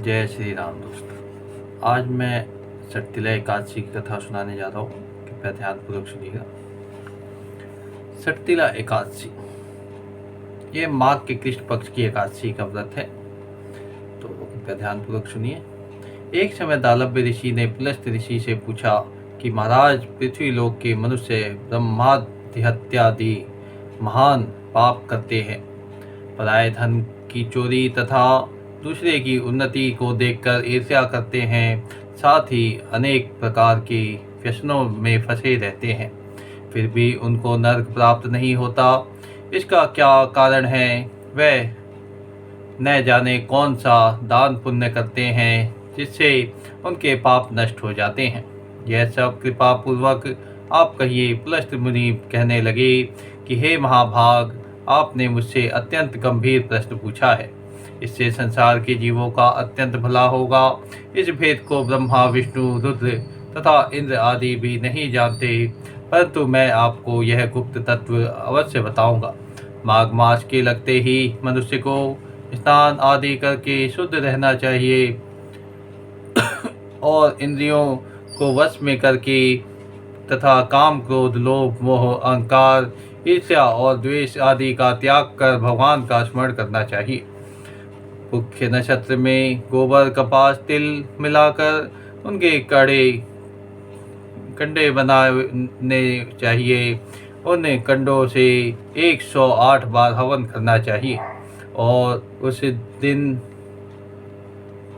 जय श्री राम दोस्तों। आज मैं सटतिला एकादशी की कथा सुनाने जा रहा हूँ। कृपया ध्यानपूर्वक सुनिएगा। सटतिला एकादशी ये माघ के कृष्ण पक्ष की एकादशी का व्रत है, तो कृपया ध्यानपूर्वक सुनिए। एक समय दालव्य ऋषि ने पुलस्त ऋषि से पूछा कि महाराज, पृथ्वी लोक के मनुष्य ब्रह्मादि हत्यादि महान पाप करते हैं, पराये धन की चोरी तथा दूसरे की उन्नति को देखकर ईर्ष्या करते हैं, साथ ही अनेक प्रकार के व्यसनों में फंसे रहते हैं, फिर भी उनको नरक प्राप्त नहीं होता। इसका क्या कारण है? वह न जाने कौन सा दान पुण्य करते हैं जिससे उनके पाप नष्ट हो जाते हैं। यह सब कृपा पूर्वक आप कहिए। पुलस्त मुनि कहने लगे कि हे महाभाग, आपने मुझसे अत्यंत गंभीर प्रश्न पूछा है। इससे संसार के जीवों का अत्यंत भला होगा। इस भेद को ब्रह्मा, विष्णु, रुद्र तथा इंद्र आदि भी नहीं जानते, परंतु मैं आपको यह गुप्त तत्व अवश्य बताऊंगा। माघ मास के लगते ही मनुष्य को स्नान आदि करके शुद्ध रहना चाहिए और इंद्रियों को वश में करके तथा काम, क्रोध, लोभ, मोह, अहंकार, ईर्ष्या और द्वेष आदि का त्याग कर भगवान का स्मरण करना चाहिए। मुख्य नक्षत्र में गोबर, कपास, तिल मिलाकर उनके कंडे बनाने चाहिए। उन कंडों से 108 बार हवन करना चाहिए और उस दिन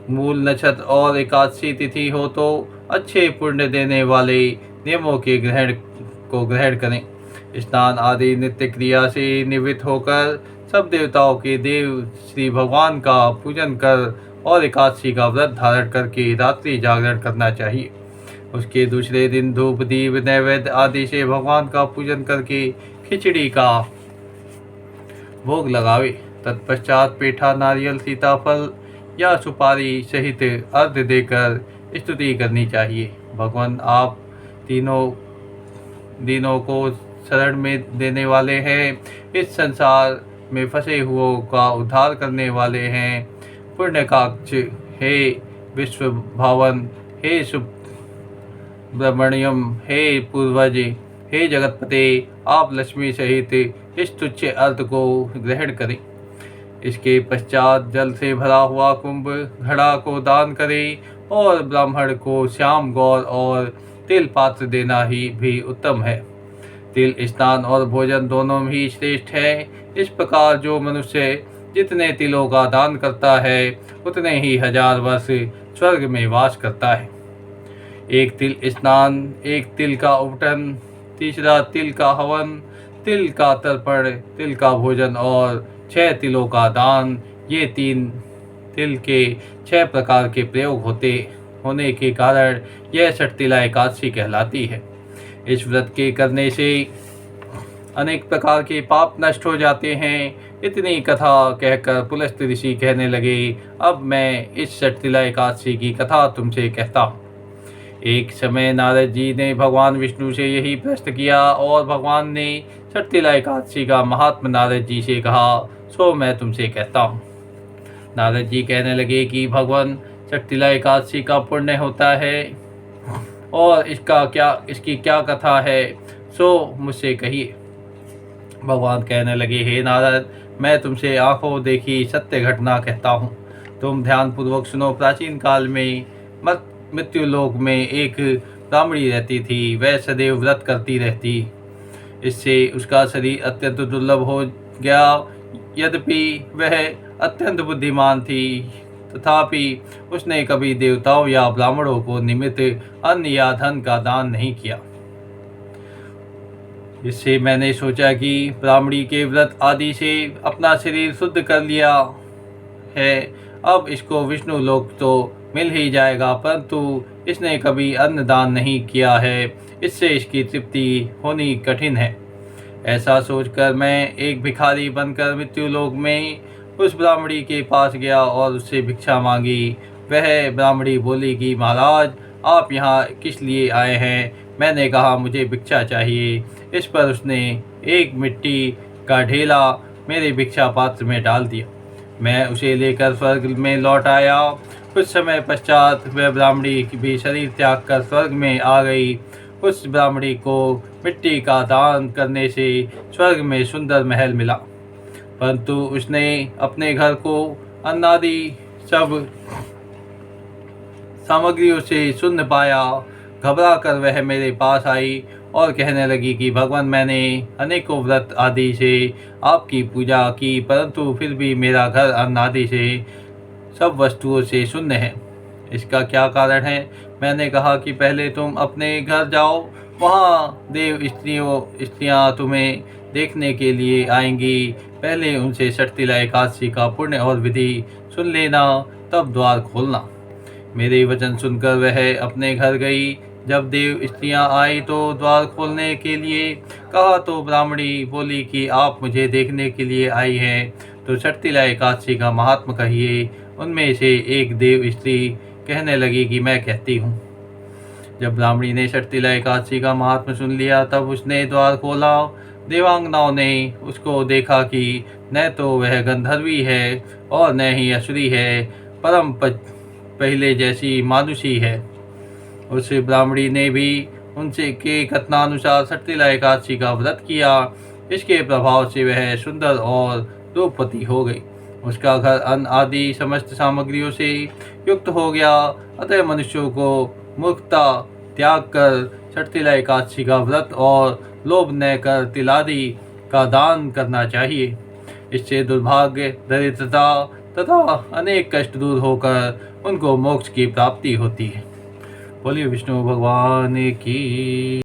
मूल नक्षत्र और एकादशी तिथि हो तो अच्छे पुण्य देने वाले नियमों के ग्रहण करें। स्नान आदि नित्य क्रिया से निवृत्त होकर सब देवताओं के देव श्री भगवान का पूजन कर और एकादशी का व्रत धारण करके रात्रि जागरण करना चाहिए। उसके दूसरे दिन धूप, दीप, नैवेद्य आदि से भगवान का पूजन करके खिचड़ी का भोग लगावे। तत्पश्चात पेठा, नारियल, सीताफल या सुपारी सहित अर्घ्य देकर स्तुति करनी चाहिए। भगवान, आप तीनों दिनों को शरण में देने वाले हैं, इस संसार में फंसे हुओं का उद्धार करने वाले हैं। पुण्यकाक्ष, हे विश्व भावन, हे सुब्रमण्यम, हे पूर्वज, हे जगतपते, आप लक्ष्मी सहित इस तुच्छ अर्थ को ग्रहण करें। इसके पश्चात जल से भरा हुआ कुंभ घड़ा को दान करें और ब्राह्मण को श्याम गौर और तिल पात्र देना ही भी उत्तम है। तिल स्नान और भोजन दोनों ही श्रेष्ठ है। इस प्रकार जो मनुष्य जितने तिलों का दान करता है उतने ही 1000 वर्ष स्वर्ग में वास करता है। एक तिल स्नान, एक तिल का उपटन, तीसरा तिल का हवन, तिल का तर्पण, तिल का भोजन और 6 तिलों का दान, ये 3 तिल के 6 प्रकार के प्रयोग होने के कारण यह सटतिला एकादशी कहलाती है। इस व्रत के करने से अनेक प्रकार के पाप नष्ट हो जाते हैं। इतनी कथा कहकर पुलस्त ऋषि कहने लगे, अब मैं इस सटतिला एकादशी की कथा तुमसे कहता हूँ। एक समय नारद जी ने भगवान विष्णु से यही प्रश्न किया और भगवान ने सटतिला एकादशी का महात्म नारद जी से कहा, सो मैं तुमसे कहता हूँ। नारद जी कहने लगे कि भगवान, सटतिला एकादशी का पुण्य होता है और इसकी क्या कथा है, सो मुझसे कहिए। भगवान कहने लगे, हे नारद, मैं तुमसे आंखों देखी सत्य घटना कहता हूँ। तुम ध्यानपूर्वक सुनो। प्राचीन काल में मृत्यु लोक में एक ब्राह्मणी रहती थी। वह सदैव व्रत करती रहती, इससे उसका शरीर अत्यंत दुर्लभ हो गया। यद्यपि वह अत्यंत बुद्धिमान थी, तथापि उसने कभी देवताओं या ब्राह्मणों को निमित्त अन्न या धन का दान नहीं किया। इससे मैंने सोचा कि ब्राह्मणी के व्रत आदि से अपना शरीर शुद्ध कर लिया है, अब इसको विष्णु लोक तो मिल ही जाएगा, परंतु इसने कभी अन्न दान नहीं किया है, इससे इसकी तृप्ति होनी कठिन है। ऐसा सोचकर मैं एक भिखारी बनकर मृत्युलोक में उस ब्राह्मणी के पास गया और उससे भिक्षा मांगी। वह ब्राह्मणी बोली कि महाराज, आप यहाँ किस लिए आए हैं? मैंने कहा, मुझे भिक्षा चाहिए। इस पर उसने एक मिट्टी का ढेला मेरे भिक्षा पात्र में डाल दिया। मैं उसे लेकर स्वर्ग में लौट आया कुछ समय पश्चात वह ब्राह्मणी भी शरीर त्याग कर स्वर्ग में आ गई। उस ब्राह्मणी को मिट्टी का दान करने से स्वर्ग में सुंदर महल मिला, परंतु उसने अपने घर को अन्नादि सब सामग्रियों से शून्य पाया। घबरा कर वह मेरे पास आई और कहने लगी कि भगवान, मैंने अनेकों व्रत आदि से आपकी पूजा की, परंतु फिर भी मेरा घर अन्न आदि से सब वस्तुओं से शून्य है। इसका क्या कारण है? मैंने कहा कि पहले तुम अपने घर जाओ, वहाँ देव स्त्रियाँ तुम्हें देखने के लिए आएंगी। पहले उनसे षटतिला एकादशी का पुण्य और विधि सुन लेना, तब द्वार खोलना। मेरे वचन सुनकर वह अपने घर गई। जब देव स्त्रियाँ आई तो द्वार खोलने के लिए कहा तो ब्राह्मणी बोली कि आप मुझे देखने के लिए आई हैं, तो षटतिला एकादशी का महात्म कहिए। उनमें से एक देव स्त्री कहने लगी कि मैं कहती हूँ। जब ब्राह्मणी ने षटतिला एकादशी का महात्म सुन लिया, तब उसने द्वार खोला। देवांगनाओं ने उसको देखा कि न तो वह गंधर्वी है और न ही असुरी है, परम पहले जैसी मानुषी है। उस ब्राह्मणी ने भी उनसे के कथनानुसार षटतिला एकादशी का व्रत किया। इसके प्रभाव से वह सुंदर और रूपवती हो गई। उसका घर अन्न आदि समस्त सामग्रियों से युक्त हो गया। अतः मनुष्यों को मूर्खता त्याग कर षटतिला एकादशी का व्रत और लोभ न कर तिलादि का दान करना चाहिए। इससे दुर्भाग्य, दरिद्रता तथा अनेक कष्ट दूर होकर उनको मोक्ष की प्राप्ति होती है। बोलिए विष्णु भगवान की।